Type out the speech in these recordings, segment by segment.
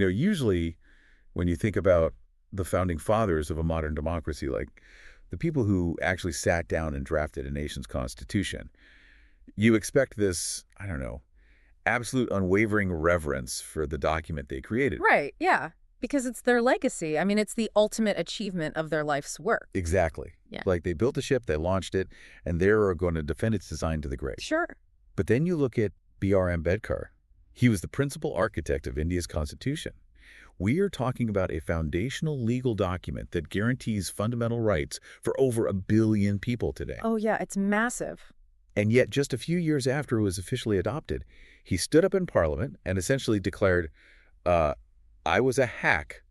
Usually when you think about the founding fathers of a modern democracy, like the people who actually sat down and drafted a nation's constitution, you expect this, I don't know, absolute unwavering reverence for the document they created. Right, yeah. Because it's their legacy. I mean, it's the ultimate achievement of their life's work. Exactly. Yeah. Like they built the ship, they launched it, and they're going to defend its design to the grave. Sure. But then you look at B.R. Ambedkar. He was the principal architect of India's constitution. We are talking about a foundational legal document that guarantees fundamental rights for over 1 billion people today. Oh, yeah, it's massive. And yet, just a few years after it was officially adopted, he stood up in Parliament and essentially declared, I was a hack.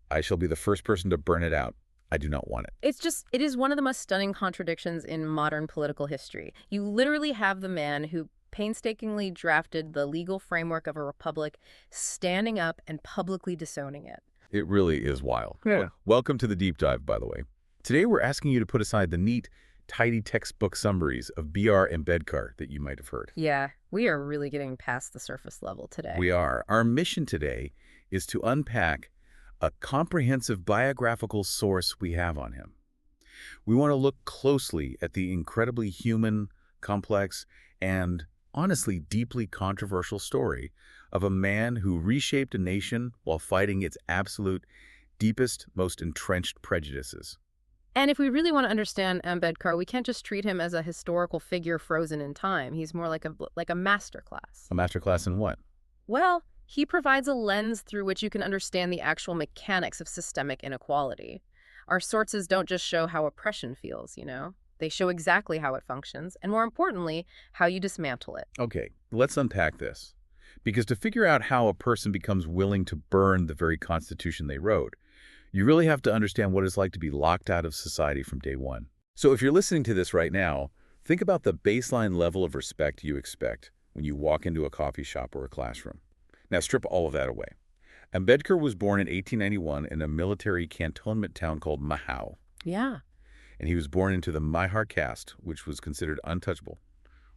I shall be the first person to burn it out. I do not want it. It is one of the most stunning contradictions in modern political history. You literally have the man who painstakingly drafted the legal framework of a republic standing up and publicly disowning it. It really is wild. Yeah. Welcome to the deep dive, by the way. Today, we're asking you to put aside the neat, tidy textbook summaries of B.R. Ambedkar that you might have heard. Yeah, we are really getting past the surface level today. We are. Our mission today is to unpack a comprehensive biographical source we have on him. We want to look closely at the incredibly human, complex, and honestly deeply controversial story of a man who reshaped a nation while fighting its absolute, deepest, most entrenched prejudices. And if we really want to understand Ambedkar, we can't just treat him as a historical figure frozen in time. He's more like a masterclass. A masterclass in what? Well, he provides a lens through which you can understand the actual mechanics of systemic inequality. Our sources don't just show how oppression feels, They show exactly how it functions, and more importantly, how you dismantle it. Okay, let's unpack this. Because to figure out how a person becomes willing to burn the very Constitution they wrote, you really have to understand what it's like to be locked out of society from day one. So if you're listening to this right now, think about the baseline level of respect you expect when you walk into a coffee shop or a classroom. Now strip all of that away. Ambedkar was born in 1891 in a military cantonment town called Mhow. Yeah. And he was born into the Mahar caste, which was considered untouchable,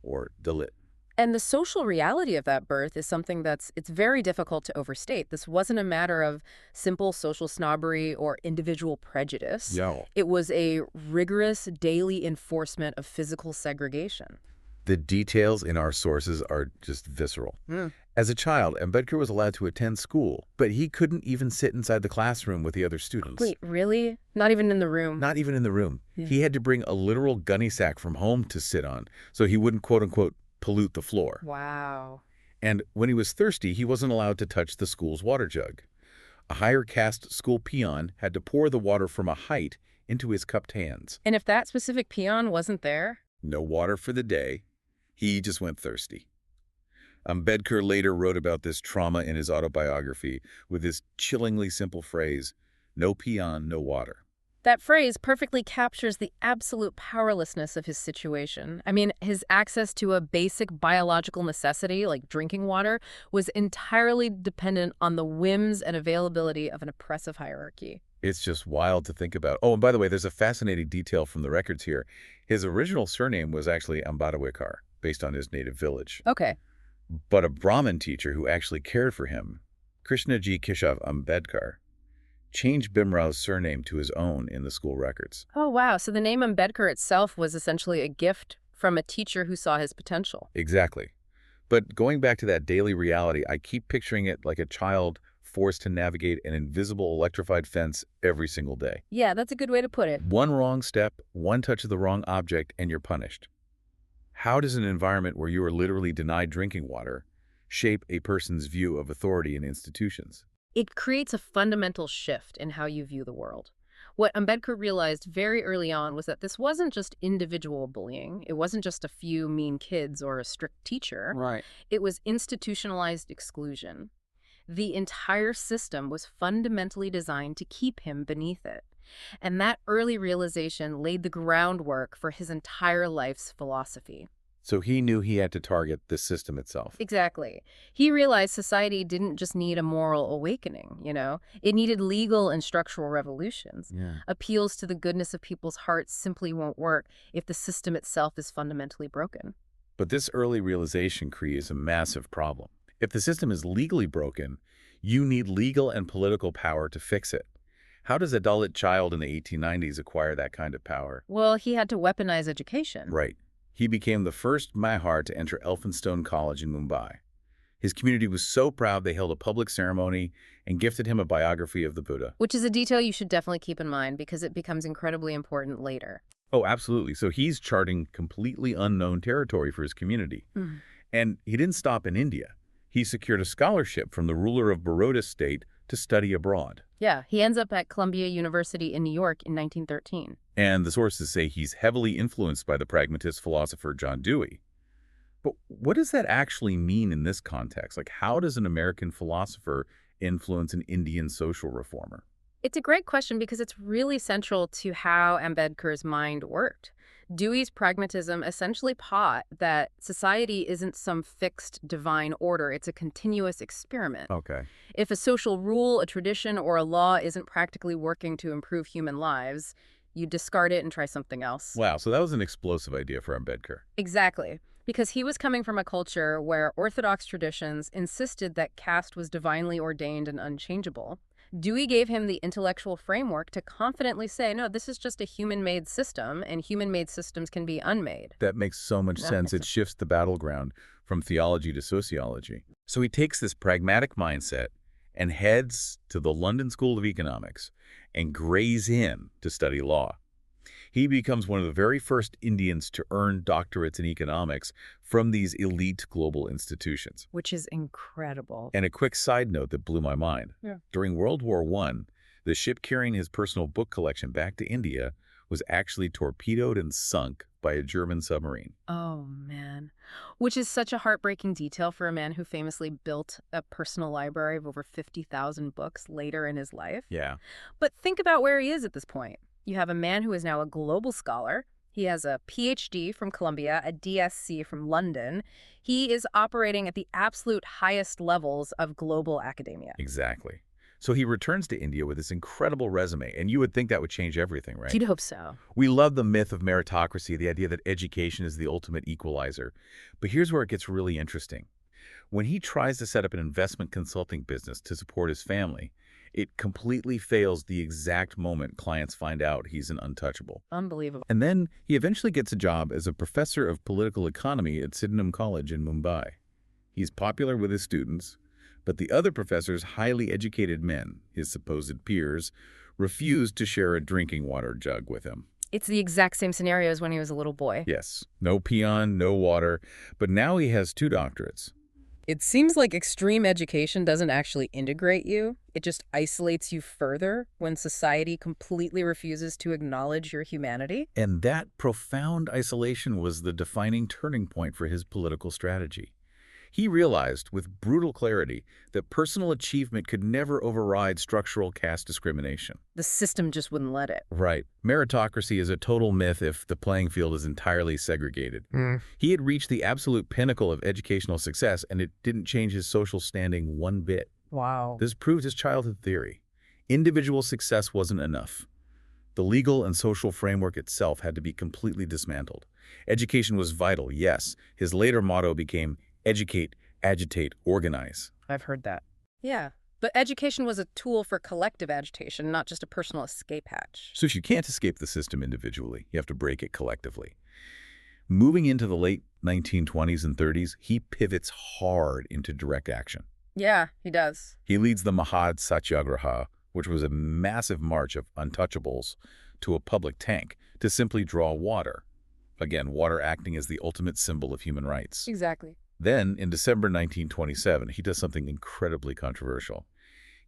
or Dalit. And the social reality of that birth is something it's very difficult to overstate. This wasn't a matter of simple social snobbery or individual prejudice. Yeah. It was a rigorous daily enforcement of physical segregation. The details in our sources are just visceral. As a child, Ambedkar was allowed to attend school, but he couldn't even sit inside the classroom with the other students. Wait, really? Not even in the room? Not even in the room. Yeah. He had to bring a literal gunny sack from home to sit on, so he wouldn't, quote-unquote, pollute the floor. Wow. And when he was thirsty, he wasn't allowed to touch the school's water jug. A higher-caste school peon had to pour the water from a height into his cupped hands. And if that specific peon wasn't there? No water for the day. He just went thirsty. Ambedkar later wrote about this trauma in his autobiography with this chillingly simple phrase, "No peon, no water." That phrase perfectly captures the absolute powerlessness of his situation. I mean, his access to a basic biological necessity, like drinking water, was entirely dependent on the whims and availability of an oppressive hierarchy. It's just wild to think about. Oh, and by the way, there's a fascinating detail from the records here. His original surname was actually Ambedkar, based on his native village. Okay. But a Brahmin teacher who actually cared for him, Krishnaji Keshav Ambedkar, changed Bhimrau's surname to his own in the school records. Oh, wow. So the name Ambedkar itself was essentially a gift from a teacher who saw his potential. Exactly. But going back to that daily reality, I keep picturing it like a child forced to navigate an invisible electrified fence every single day. Yeah, that's a good way to put it. One wrong step, one touch of the wrong object, and you're punished. How does an environment where you are literally denied drinking water shape a person's view of authority in institutions? It creates a fundamental shift in how you view the world. What Ambedkar realized very early on was that this wasn't just individual bullying. It wasn't just a few mean kids or a strict teacher. Right. It was institutionalized exclusion. The entire system was fundamentally designed to keep him beneath it. And that early realization laid the groundwork for his entire life's philosophy. So he knew he had to target the system itself. Exactly. He realized society didn't just need a moral awakening, It needed legal and structural revolutions. Yeah. Appeals to the goodness of people's hearts simply won't work if the system itself is fundamentally broken. But this early realization creates a massive problem. If the system is legally broken, You need legal and political power to fix it. How does a Dalit child in the 1890s acquire that kind of power? Well, he had to weaponize education. Right. He became the first Mahar to enter Elphinstone College in Mumbai. His community was so proud they held a public ceremony and gifted him a biography of the Buddha. Which is a detail you should definitely keep in mind because it becomes incredibly important later. Oh, absolutely. So he's charting completely unknown territory for his community. Mhm. And he didn't stop in India. He secured a scholarship from the ruler of Baroda state to study abroad. Yeah, he ends up at Columbia University in New York in 1913. And the sources say he's heavily influenced by the pragmatist philosopher John Dewey. But what does that actually mean in this context? Like, how does an American philosopher influence an Indian social reformer? It's a great question because it's really central to how Ambedkar's mind worked. Dewey's pragmatism essentially taught that society isn't some fixed divine order, it's a continuous experiment. Okay. If a social rule, a tradition, or a law isn't practically working to improve human lives, you discard it and try something else. Wow, so that was an explosive idea for Ambedkar. Exactly. Because he was coming from a culture where orthodox traditions insisted that caste was divinely ordained and unchangeable. Dewey gave him the intellectual framework to confidently say, no, this is just a human-made system, and human-made systems can be unmade. That makes so much sense. It shifts the battleground from theology to sociology. So he takes this pragmatic mindset and heads to the London School of Economics and grays in to study law. He becomes one of the very first Indians to earn doctorates in economics from these elite global institutions. Which is incredible. And a quick side note that blew my mind. Yeah. During World War I, the ship carrying his personal book collection back to India was actually torpedoed and sunk by a German submarine. Oh, man. Which is such a heartbreaking detail for a man who famously built a personal library of over 50,000 books later in his life. Yeah. But think about where he is at this point. You have a man who is now a global scholar. He has a PhD from Columbia, a DSc from London. He is operating at the absolute highest levels of global academia. Exactly. So he returns to India with this incredible resume, and you would think that would change everything, right? You'd hope so. We love the myth of meritocracy, the idea that education is the ultimate equalizer. But here's where it gets really interesting. When he tries to set up an investment consulting business to support his family, it completely fails the exact moment clients find out he's an untouchable. Unbelievable. And then he eventually gets a job as a professor of political economy at Sydenham College in Mumbai. He's popular with his students, but the other professors, highly educated men, his supposed peers, refuse to share a drinking water jug with him. It's the exact same scenario as when he was a little boy. Yes, no peon, no water, but now he has 2 doctorates. It seems like extreme education doesn't actually integrate you. It just isolates you further when society completely refuses to acknowledge your humanity. And that profound isolation was the defining turning point for his political strategy. He realized with brutal clarity that personal achievement could never override structural caste discrimination. The system just wouldn't let it. Right. Meritocracy is a total myth if the playing field is entirely segregated. He had reached the absolute pinnacle of educational success, and it didn't change his social standing one bit. Wow. This proved his childhood theory. Individual success wasn't enough. The legal and social framework itself had to be completely dismantled. Education was vital, yes. His later motto became educate, agitate, organize. I've heard that. Yeah. But education was a tool for collective agitation, not just a personal escape hatch. So if you can't escape the system individually, you have to break it collectively. Moving into the late 1920s and 30s, he pivots hard into direct action. Yeah, he does. He leads the Mahad Satyagraha, which was a massive march of untouchables to a public tank to simply draw water. Again, water acting as the ultimate symbol of human rights. Exactly. Then, in December 1927, he does something incredibly controversial.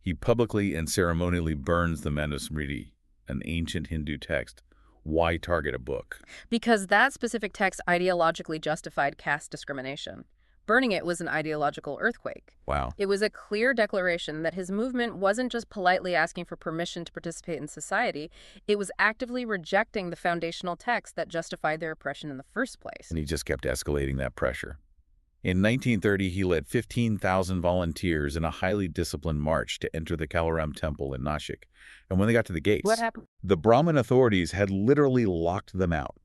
He publicly and ceremonially burns the Manusmriti, an ancient Hindu text. Why target a book? Because that specific text ideologically justified caste discrimination. Burning it was an ideological earthquake. Wow. It was a clear declaration that his movement wasn't just politely asking for permission to participate in society, it was actively rejecting the foundational text that justified their oppression in the first place. And he just kept escalating that pressure. In 1930, he led 15,000 volunteers in a highly disciplined march to enter the Kalaram Temple in Nashik. And when they got to the gates, What happened? the Brahmin authorities had literally locked them out.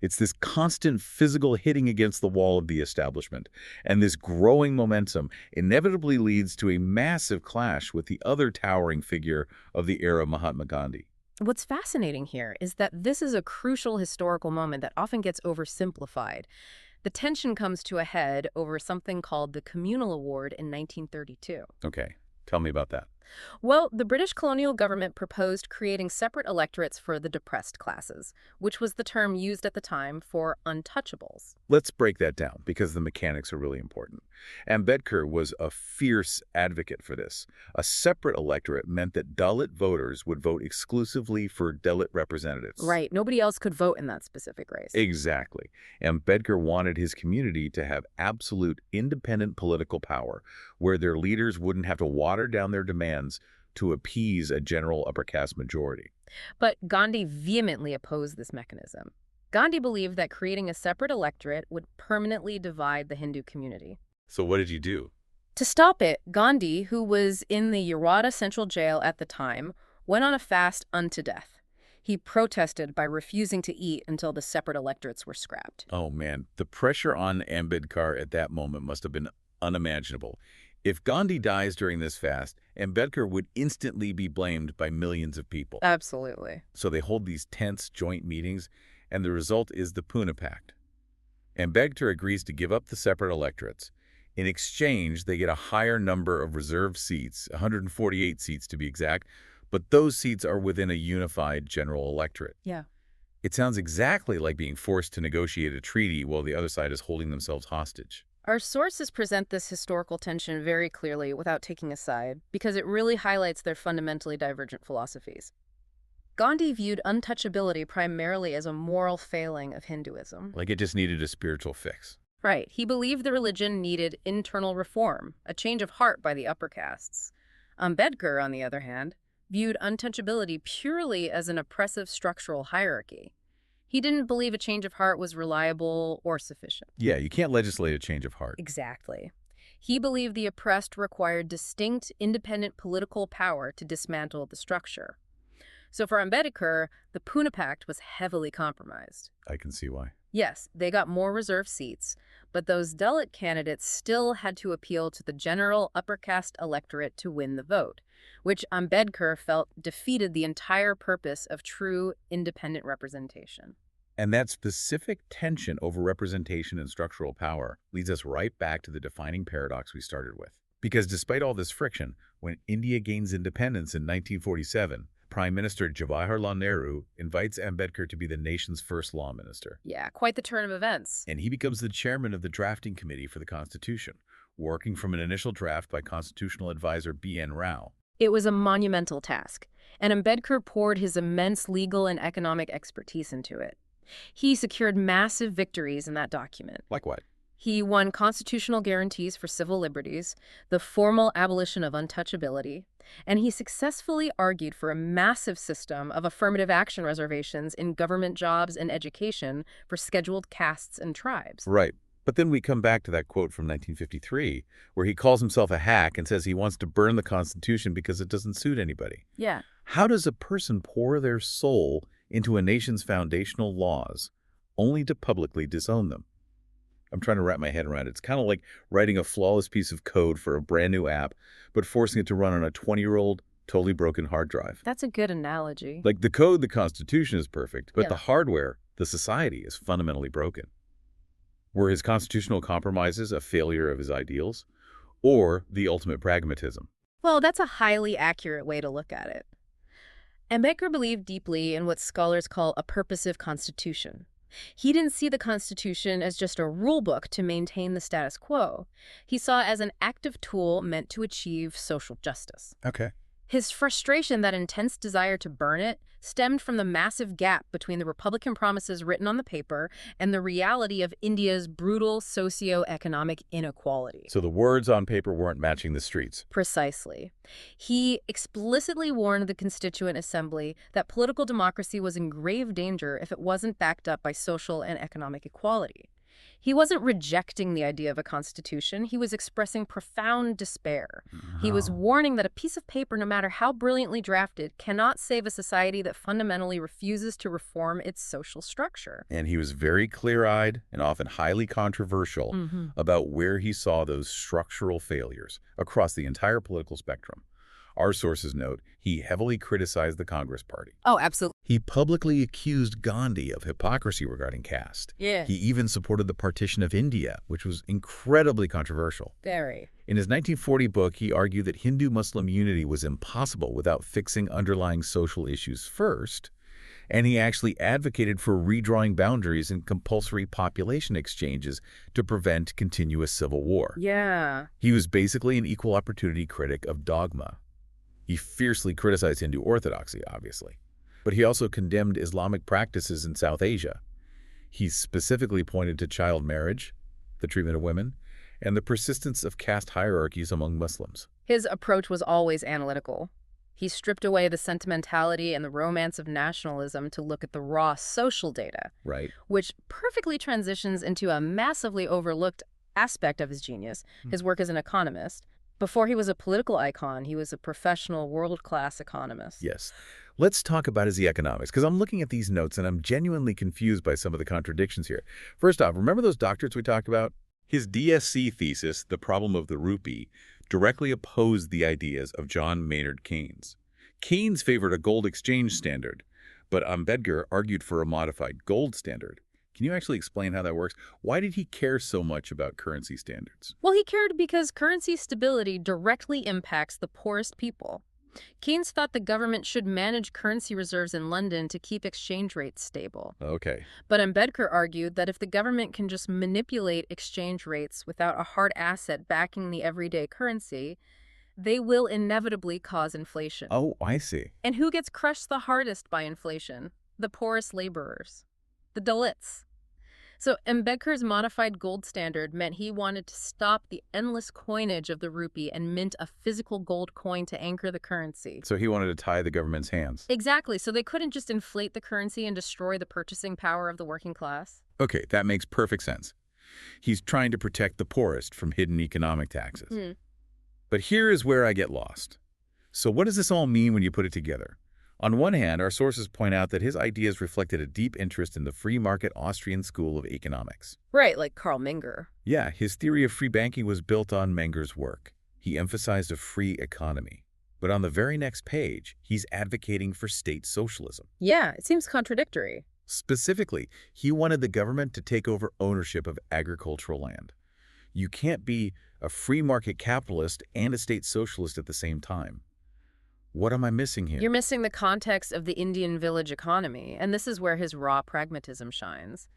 It's this constant physical hitting against the wall of the establishment, and this growing momentum inevitably leads to a massive clash with the other towering figure of the era, Mahatma Gandhi. What's fascinating here is that this is a crucial historical moment that often gets oversimplified. The tension comes to a head over something called the Communal Award in 1932. Okay, tell me about that. Well, the British colonial government proposed creating separate electorates for the depressed classes, which was the term used at the time for untouchables. Let's break that down because the mechanics are really important. Ambedkar was a fierce advocate for this. A separate electorate meant that Dalit voters would vote exclusively for Dalit representatives. Right, nobody else could vote in that specific race. Exactly. Ambedkar wanted his community to have absolute independent political power, where their leaders wouldn't have to water down their demands to appease a general upper caste majority. But Gandhi vehemently opposed this mechanism. Gandhi believed that creating a separate electorate would permanently divide the Hindu community. So what did he do? To stop it, Gandhi, who was in the Yerwada Central Jail at the time, went on a fast unto death. He protested by refusing to eat until the separate electorates were scrapped. Oh man, the pressure on Ambedkar at that moment must have been unimaginable. If Gandhi dies during this fast, Ambedkar would instantly be blamed by millions of people. Absolutely. So they hold these tense joint meetings, and the result is the Pune Pact. Ambedkar agrees to give up the separate electorates. In exchange, they get a higher number of reserved seats, 148 seats to be exact, but those seats are within a unified general electorate. Yeah. It sounds exactly like being forced to negotiate a treaty while the other side is holding themselves hostage. Our sources present this historical tension very clearly without taking a side, because it really highlights their fundamentally divergent philosophies. Gandhi viewed untouchability primarily as a moral failing of Hinduism. Like it just needed a spiritual fix. Right. He believed the religion needed internal reform, a change of heart by the upper castes. Ambedkar, on the other hand, viewed untouchability purely as an oppressive structural hierarchy. He didn't believe a change of heart was reliable or sufficient. Yeah, you can't legislate a change of heart. Exactly. He believed the oppressed required distinct, independent political power to dismantle the structure. So for Ambedkar, the Pune Pact was heavily compromised. I can see why. Yes, they got more reserved seats, but those Dalit candidates still had to appeal to the general upper caste electorate to win the vote, which Ambedkar felt defeated the entire purpose of true independent representation. And that specific tension over representation and structural power leads us right back to the defining paradox we started with. Because despite all this friction, when India gains independence in 1947, Prime Minister Jawaharlal Nehru invites Ambedkar to be the nation's first law minister. Yeah, quite the turn of events. And he becomes the chairman of the drafting committee for the Constitution, working from an initial draft by constitutional advisor B.N. Rao. It was a monumental task, and Ambedkar poured his immense legal and economic expertise into it. He secured massive victories in that document. Like what? He won constitutional guarantees for civil liberties, the formal abolition of untouchability, and he successfully argued for a massive system of affirmative action reservations in government jobs and education for scheduled castes and tribes. Right. But then we come back to that quote from 1953, where he calls himself a hack and says he wants to burn the Constitution because it doesn't suit anybody. Yeah. How does a person pour their soul into a nation's foundational laws only to publicly disown them? I'm trying to wrap my head around it. It's kind of like writing a flawless piece of code for a brand new app, but forcing it to run on a 20-year-old, totally broken hard drive. That's a good analogy. Like the code, the Constitution is perfect, but Yeah. the hardware, the society, is fundamentally broken. Were his constitutional compromises a failure of his ideals, or the ultimate pragmatism? Well, that's a highly accurate way to look at it. Ambedkar believed deeply in what scholars call a purposive constitution. He didn't see the Constitution as just a rule book to maintain the status quo. He saw it as an active tool meant to achieve social justice. Okay. His frustration, that intense desire to burn it, stemmed from the massive gap between the Republican promises written on the paper and the reality of India's brutal socio-economic inequality. So the words on paper weren't matching the streets. Precisely. He explicitly warned the Constituent Assembly that political democracy was in grave danger if it wasn't backed up by social and economic equality. He wasn't rejecting the idea of a constitution. He was expressing profound despair. He was Oh. warning that a piece of paper, no matter how brilliantly drafted, cannot save a society that fundamentally refuses to reform its social structure. And he was very clear-eyed and often highly controversial about where he saw those structural failures across the entire political spectrum. Our sources note he heavily criticized the Congress Party. Oh, absolutely. He publicly accused Gandhi of hypocrisy regarding caste. Yeah. He even supported the partition of India, which was incredibly controversial. Very. In his 1940 book, he argued that Hindu-Muslim unity was impossible without fixing underlying social issues first, and he actually advocated for redrawing boundaries and compulsory population exchanges to prevent continuous civil war. Yeah. He was basically an equal opportunity critic of dogma. He fiercely criticized Hindu orthodoxy, obviously, but he also condemned Islamic practices in South Asia. He specifically pointed to child marriage, the treatment of women, and the persistence of caste hierarchies among Muslims. His approach was always analytical. He stripped away the sentimentality and the romance of nationalism to look at the raw social data, Right. which perfectly transitions into a massively overlooked aspect of his genius, his work as an economist. Before he was a political icon, he was a professional, world-class economist. Yes. Let's talk about his economics, because I'm looking at these notes and I'm genuinely confused by some of the contradictions here. First off, remember those doctorates we talked about? His DSc thesis, The Problem of the Rupee, directly opposed the ideas of John Maynard Keynes. Keynes favored a gold exchange standard, but Ambedkar argued for a modified gold standard. Can you actually explain how that works? Why did he care so much about currency standards? Well, he cared because currency stability directly impacts the poorest people. Keynes thought the government should manage currency reserves in London to keep exchange rates stable. Okay. But Ambedkar argued that if the government can just manipulate exchange rates without a hard asset backing the everyday currency, they will inevitably cause inflation. Oh, I see. And who gets crushed the hardest by inflation? The poorest laborers, the Dalits. So Ambedkar's modified gold standard meant he wanted to stop the endless coinage of the rupee and mint a physical gold coin to anchor the currency. So he wanted to tie the government's hands. Exactly, so they couldn't just inflate the currency and destroy the purchasing power of the working class. Okay, that makes perfect sense. He's trying to protect the poorest from hidden economic taxes. But here is where I get lost. So what does this all mean when you put it together? On one hand, our sources point out that his ideas reflected a deep interest in the free market Austrian school of economics. Right, like Karl Menger. Yeah, his theory of free banking was built on Menger's work. He emphasized a free economy. But on the very next page, he's advocating for state socialism. Yeah, it seems contradictory. Specifically, he wanted the government to take over ownership of agricultural land. You can't be a free market capitalist and a state socialist at the same time. What am I missing here? You're missing the context of the Indian village economy, and this is where his raw pragmatism shines.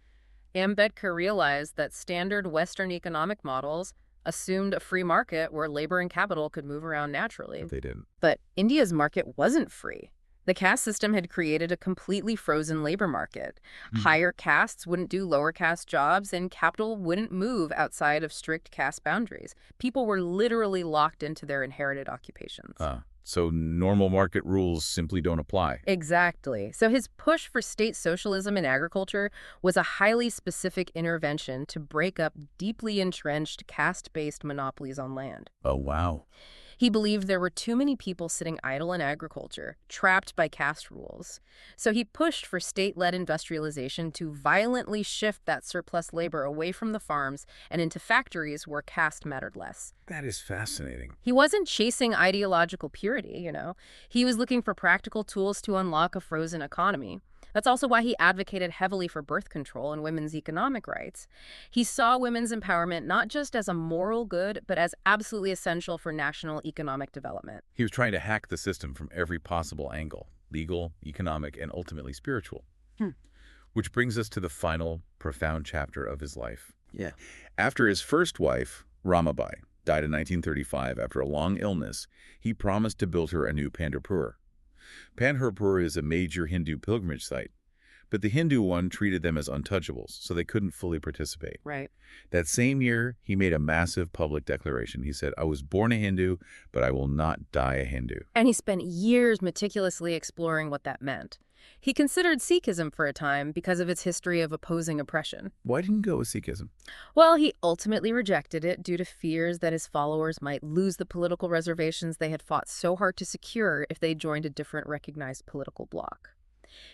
Ambedkar realized that standard Western economic models assumed a free market where labor and capital could move around naturally. But they didn't. But India's market wasn't free. The caste system had created a completely frozen labor market. Higher castes wouldn't do lower caste jobs, and capital wouldn't move outside of strict caste boundaries. People were literally locked into their inherited occupations. So normal market rules simply don't apply. Exactly. So his push for state socialism in agriculture was a highly specific intervention to break up deeply entrenched caste-based monopolies on land. Oh, wow. He believed there were too many people sitting idle in agriculture, trapped by caste rules. So he pushed for state-led industrialization to violently shift that surplus labor away from the farms and into factories where caste mattered less. That is fascinating. He wasn't chasing ideological purity, He was looking for practical tools to unlock a frozen economy. That's also why he advocated heavily for birth control and women's economic rights. He saw women's empowerment not just as a moral good, but as absolutely essential for national economic development. He was trying to hack the system from every possible angle, legal, economic, and ultimately spiritual. Which brings us to the final, profound chapter of his life. Yeah. After his first wife, Ramabai, died in 1935 after a long illness, he promised to build her a new Pandharpur. Pandharpur is a major Hindu pilgrimage site, but the Hindu one treated them as untouchables, so they couldn't fully participate. Right. That same year, he made a massive public declaration. He said, "I was born a Hindu, but I will not die a Hindu." And he spent years meticulously exploring what that meant. He considered Sikhism for a time because of its history of opposing oppression. Why didn't he go with Sikhism? Well, he ultimately rejected it due to fears that his followers might lose the political reservations they had fought so hard to secure if they joined a different recognized political bloc.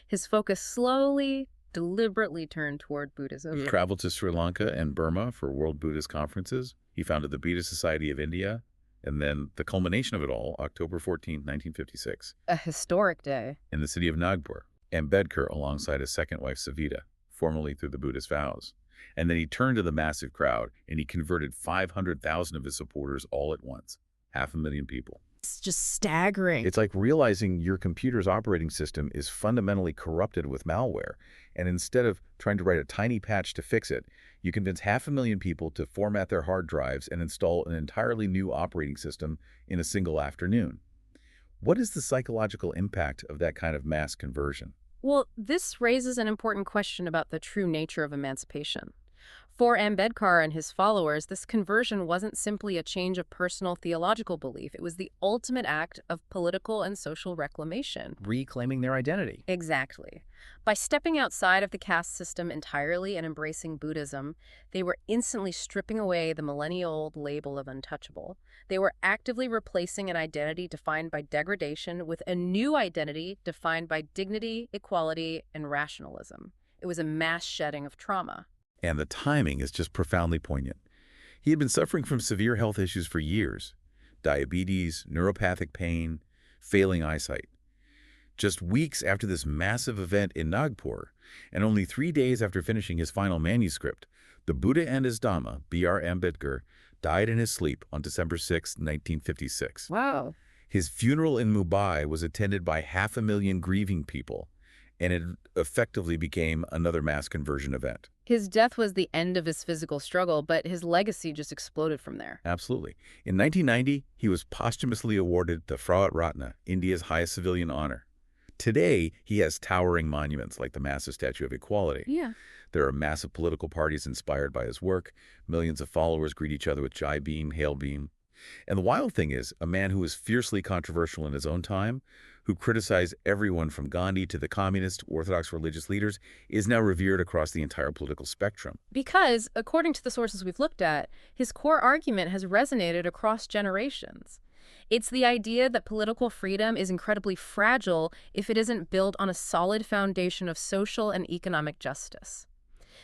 His focus slowly, deliberately turned toward Buddhism. He traveled to Sri Lanka and Burma for World Buddhist conferences. He founded the Buddhist Society of India. And then the culmination of it all, October 14, 1956. A historic day. In the city of Nagpur, Ambedkar alongside his second wife Savita, formally through the Buddhist vows. And then he turned to the massive crowd and he converted 500,000 of his supporters all at once. 500,000 people. It's just staggering. It's like realizing your computer's operating system is fundamentally corrupted with malware. And instead of trying to write a tiny patch to fix it, you convince 500,000 people to format their hard drives and install an entirely new operating system in a single afternoon. What is the psychological impact of that kind of mass conversion? Well, this raises an important question about the true nature of emancipation. For Ambedkar and his followers, this conversion wasn't simply a change of personal theological belief. It was the ultimate act of political and social reclamation. Reclaiming their identity. Exactly. By stepping outside of the caste system entirely and embracing Buddhism, they were instantly stripping away the millennia-old label of untouchable. They were actively replacing an identity defined by degradation with a new identity defined by dignity, equality, and rationalism. It was a mass shedding of trauma. And the timing is just profoundly poignant. He had been suffering from severe health issues for years. Diabetes, neuropathic pain, failing eyesight. Just weeks after this massive event in Nagpur, and only 3 days after finishing his final manuscript, the Buddha and his Dhamma, B.R. Ambedkar, died in his sleep on December 6, 1956. Wow. His funeral in Mumbai was attended by 500,000 grieving people, and it effectively became another mass conversion event. His death was the end of his physical struggle, but his legacy just exploded from there. Absolutely. In 1990, he was posthumously awarded the Frahat Ratna, India's highest civilian honor. Today, he has towering monuments like the massive Statue of Equality. Yeah. There are massive political parties inspired by his work. Millions of followers greet each other with Jai Bhim, Hail Bhim. And the wild thing is, a man who was fiercely controversial in his own time, who criticized everyone from Gandhi to the communist, Orthodox religious leaders, is now revered across the entire political spectrum. Because, according to the sources we've looked at, his core argument has resonated across generations. It's the idea that political freedom is incredibly fragile if it isn't built on a solid foundation of social and economic justice.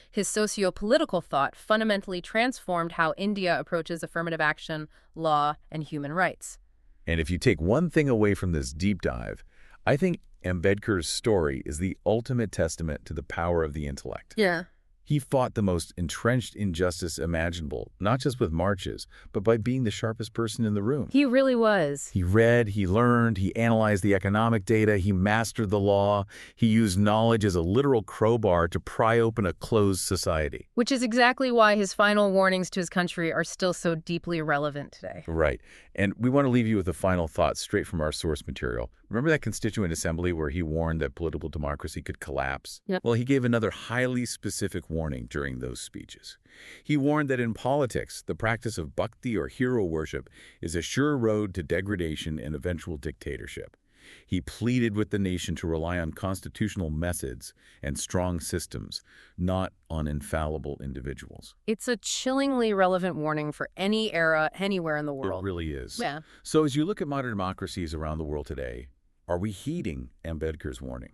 His socio-political thought fundamentally transformed how India approaches affirmative action, law, and human rights. And if you take one thing away from this deep dive, I think Ambedkar's story is the ultimate testament to the power of the intellect. Yeah. He fought the most entrenched injustice imaginable, not just with marches, but by being the sharpest person in the room. He really was. He read, he learned, he analyzed the economic data, he mastered the law, he used knowledge as a literal crowbar to pry open a closed society. Which is exactly why his final warnings to his country are still so deeply relevant today. Right. And we want to leave you with a final thought straight from our source material. Remember that Constituent Assembly where he warned that political democracy could collapse? Yep. Well, he gave another highly specific warning during those speeches. He warned that in politics, the practice of bhakti or hero worship is a sure road to degradation and eventual dictatorship. He pleaded with the nation to rely on constitutional methods and strong systems, not on infallible individuals. It's a chillingly relevant warning for any era, anywhere in the world. It really is. Yeah. So as you look at modern democracies around the world today, are we heeding Ambedkar's warning?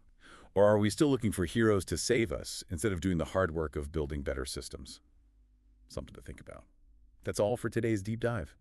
Or are we still looking for heroes to save us instead of doing the hard work of building better systems? Something to think about. That's all for today's deep dive.